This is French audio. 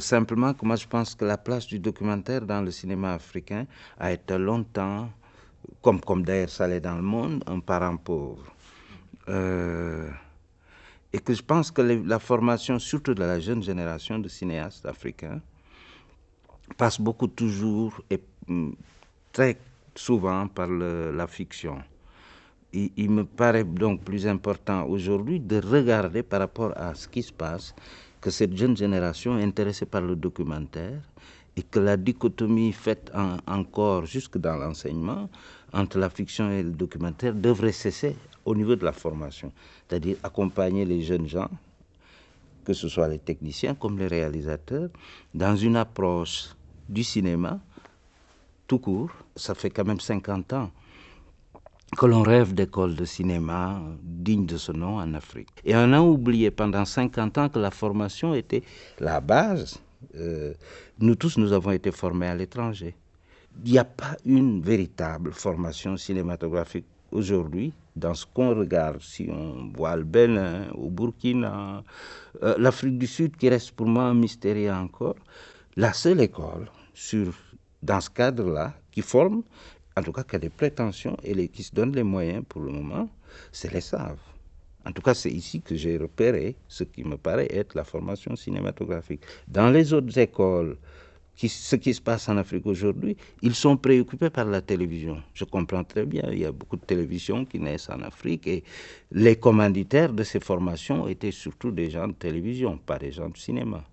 Simplement que moi je pense que la place du documentaire dans le cinéma africain a été longtemps, comme d'ailleurs ça l'est dans le monde, un parent pauvre. Euh, et que je pense que la formation, surtout de la jeune génération de cinéastes africains, passe beaucoup toujours et très souvent par la fiction. Il me paraît donc plus important aujourd'hui de regarder par rapport à ce qui se passe, que cette jeune génération est intéressée par le documentaire et que la dichotomie faite encore jusque dans l'enseignement entre la fiction et le documentaire devrait cesser au niveau de la formation. C'est-à-dire accompagner les jeunes gens, que ce soit les techniciens comme les réalisateurs, dans une approche du cinéma tout court. Ça fait quand même 50 ans que l'on rêve d'écoles de cinéma dignes de ce nom en Afrique. Et on a oublié pendant 50 ans que la formation était la base. Nous tous, nous avons été formés à l'étranger. Il n'y a pas une véritable formation cinématographique aujourd'hui dans ce qu'on regarde. Si on voit le Bénin, au Burkina, l'Afrique du Sud qui reste pour moi un mystère encore, la seule école dans ce cadre-là qui forme, en tout cas qui a des prétentions et qui se donne les moyens pour le moment, c'est les SAV. En tout cas, c'est ici que j'ai repéré ce qui me paraît être la formation cinématographique. Dans les autres écoles, ce qui se passe en Afrique aujourd'hui, ils sont préoccupés par la télévision. Je comprends très bien, il y a beaucoup de télévisions qui naissent en Afrique et les commanditaires de ces formations étaient surtout des gens de télévision, pas des gens de cinéma.